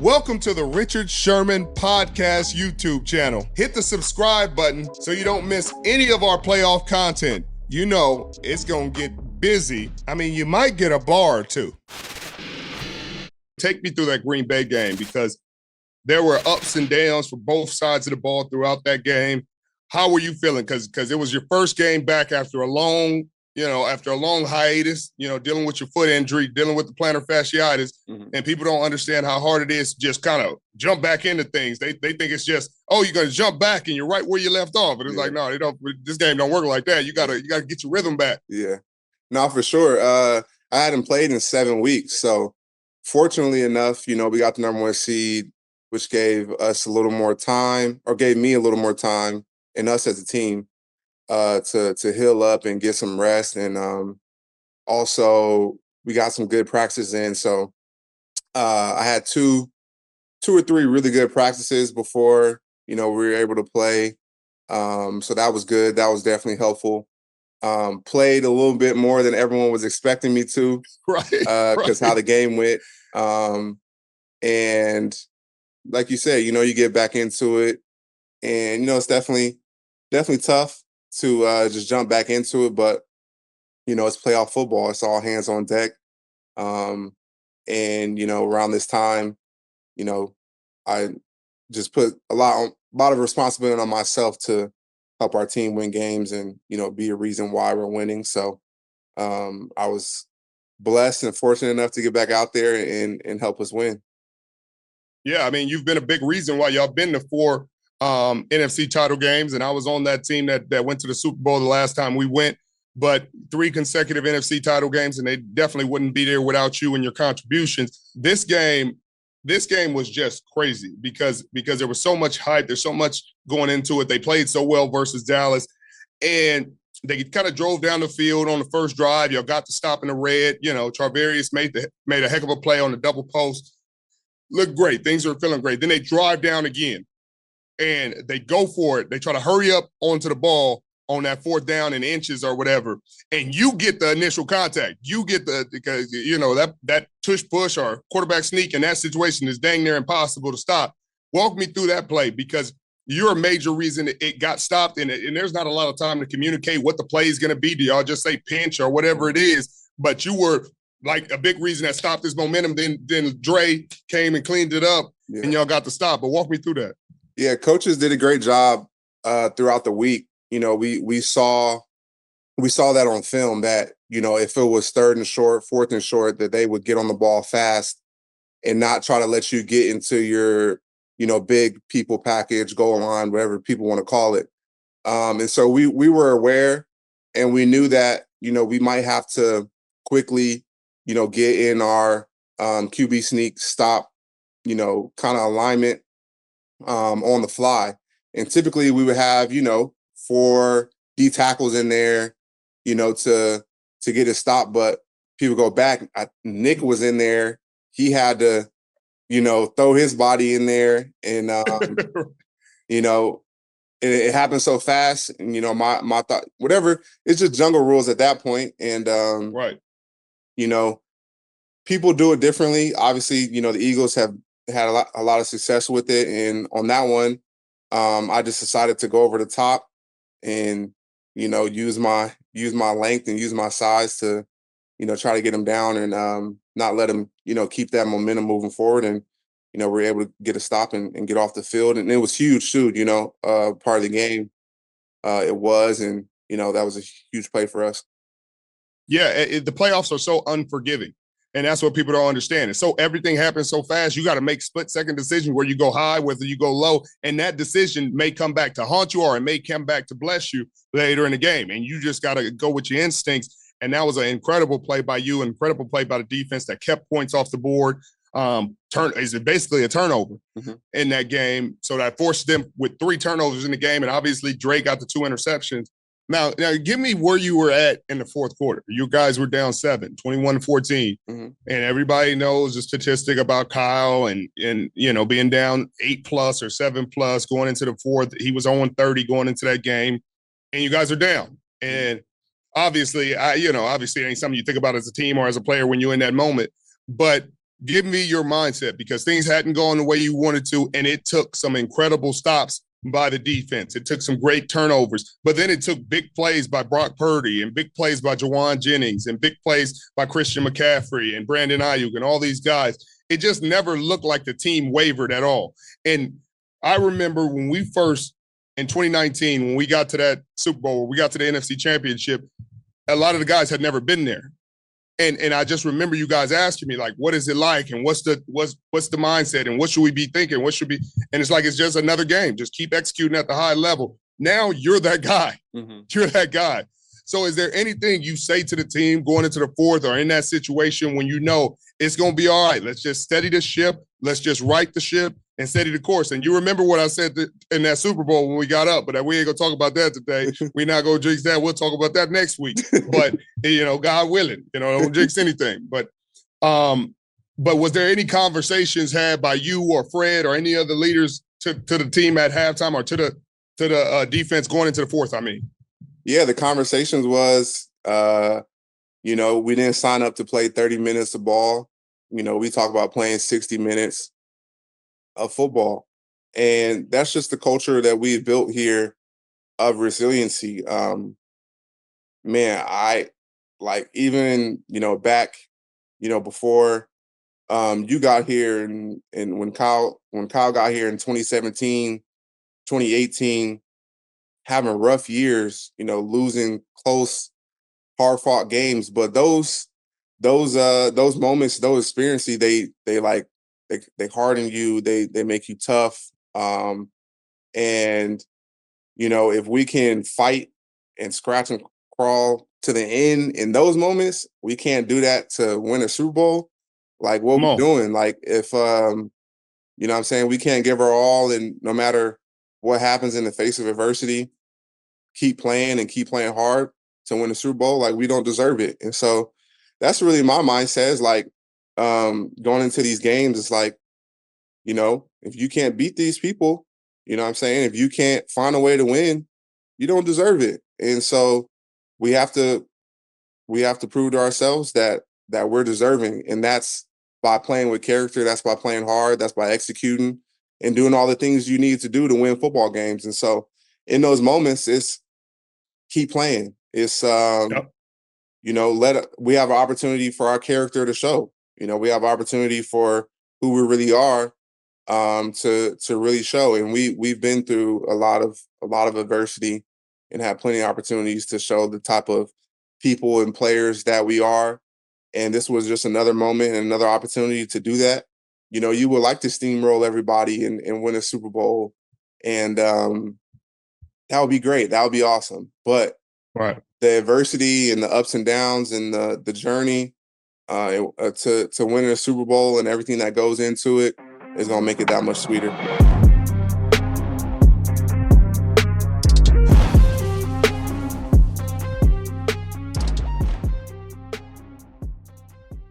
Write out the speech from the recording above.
Welcome to the Richard Sherman Podcast YouTube channel. Hit the subscribe button so you don't miss any of our playoff content. You know it's going to get busy. I mean, you might get a bar or two. Take me through that Green Bay game because there were ups and downs for both sides of the ball throughout that game. How were you feeling? Because it was your first game back after a long hiatus, dealing with your foot injury, dealing with the plantar fasciitis, and people don't understand how hard it is to just kind of jump back into things. They think it's just, oh, you're going to jump back and you're right where you left off. And it's like, no, this game don't work like that. You gotta get your rhythm back. Yeah, no, for sure. I hadn't played in 7 weeks. So fortunately enough, we got the number 1 seed, which gave us a little more time, or gave me a little more time, and us as a team, to heal up and get some rest. And also we got some good practices in. So I had two or three really good practices before, we were able to play. So that was good. That was definitely helpful. Played a little bit more than everyone was expecting me to, right? Because how the game went. And like you said, you get back into it, and, it's definitely tough to just jump back into it, but it's playoff football. It's all hands on deck. And around this time, I just put a lot of responsibility on myself to help our team win games and be a reason why we're winning. So I was blessed and fortunate enough to get back out there and help us win. Yeah, I mean, you've been a big reason why y'all been to 4 NFC title games, and I was on that team that went to the Super Bowl the last time we went, but 3 consecutive NFC title games, and they definitely wouldn't be there without you and your contributions. This game was just crazy because there was so much hype. There's so much going into it. They played so well versus Dallas, and they kind of drove down the field on the first drive. Y'all got to stop in the red. Charvarius made a heck of a play on the double post. Looked great. Things are feeling great. Then they drive down again. And they go for it. They try to hurry up onto the ball on that 4th down in inches or whatever. And you get the initial contact. You get because that tush push or quarterback sneak in that situation is dang near impossible to stop. Walk me through that play, because you're a major reason it got stopped. And there's not a lot of time to communicate what the play is going to be. Do y'all just say pinch or whatever it is? But you were like a big reason that stopped this momentum. Then Dre came and cleaned it up, and y'all got to stop. But walk me through that. Yeah, coaches did a great job throughout the week. We saw that on film that, if it was 3rd and short, 4th and short, that they would get on the ball fast and not try to let you get into your, big people package, goal line, whatever people want to call it. And so we were aware, and we knew that, we might have to quickly, get in our QB sneak, stop, kind of alignment on the fly. And typically we would have, 4 D tackles in there, to get it stopped. But people go back. Nick was in there. He had to, throw his body in there, and it happened so fast. And my thought, whatever. It's just jungle rules at that point. And right. People do it differently. Obviously, the Eagles have had a lot of success with it, and on that one, I just decided to go over the top and use my length and use my size to try to get him down and not let him keep that momentum moving forward, and we're able to get a stop and get off the field, and it was huge too. Part of the game it was, and that was a huge play for us. Yeah, the playoffs are so unforgiving. And that's what people don't understand. And so everything happens so fast, you got to make split-second decisions where you go high, whether you go low, and that decision may come back to haunt you, or it may come back to bless you later in the game. And you just got to go with your instincts. And that was an incredible play by you, incredible play by the defense that kept points off the board. Is basically a turnover in that game. So that forced them with 3 turnovers in the game. And obviously Dre got the 2 interceptions. Now, give me where you were at in the 4th quarter. You guys were down 7, 21-14. And everybody knows the statistic about Kyle and being down 8+ or 7+ going into the 4th. He was 0-30 going into that game, and you guys are down. And obviously, obviously it ain't something you think about as a team or as a player when you're in that moment. But give me your mindset, because things hadn't gone the way you wanted to, and it took some incredible stops by the defense. It took some great turnovers, but then it took big plays by Brock Purdy and big plays by Jawan Jennings and big plays by Christian McCaffrey and Brandon Ayuk and all these guys. It just never looked like the team wavered at all. And I remember when we first, in 2019, when we got to that Super Bowl, we got to the NFC Championship, a lot of the guys had never been there. And I just remember you guys asking me, like, what is it like? And what's the mindset? And what should we be thinking? What should be? And it's like, it's just another game. Just keep executing at the high level. Now you're that guy. Mm-hmm. You're that guy. So is there anything you say to the team going into the fourth or in that situation when you know it's going to be all right? Let's just steady the ship. Let's just right the ship and steady the course. And you remember what I said in that Super Bowl when we got up, but we ain't going to talk about that today. We're not going to jinx that. We'll talk about that next week. But, God willing, don't jinx anything. But was there any conversations had by you or Fred or any other leaders to the team at halftime or to the defense going into the fourth, I mean? Yeah, the conversations was, we didn't sign up to play 30 minutes of ball. We talk about playing 60 minutes of football. And that's just the culture that we've built here of resiliency. I like even, back, before you got here and when Kyle got here in 2017, 2018, having rough years, losing close, hard-fought games. But those moments, those experiences, they harden you, they make you tough. If we can fight and scratch and crawl to the end in those moments, we can't do that to win a Super Bowl. Like, what we're doing, like, if I'm saying, we can't give our all, and no matter what happens in the face of adversity, keep playing and keep playing hard to win a Super Bowl, like, we don't deserve it. And so that's really my mindset, is like, going into these games, it's like, if you can't beat these people, if you can't find a way to win, you don't deserve it. And so we have to prove to ourselves that we're deserving. And that's by playing with character. That's by playing hard. That's by executing and doing all the things you need to do to win football games. And so in those moments, it's keep playing. It's, we have an opportunity for our character to show. We have opportunity for who we really are, to really show. And we've been through a lot of adversity and have plenty of opportunities to show the type of people and players that we are. And this was just another moment and another opportunity to do that. You would like to steamroll everybody and win a Super Bowl. And that would be great. That would be awesome. But right, the adversity and the ups and downs and the journey to winning a Super Bowl and everything that goes into it is going to make it that much sweeter.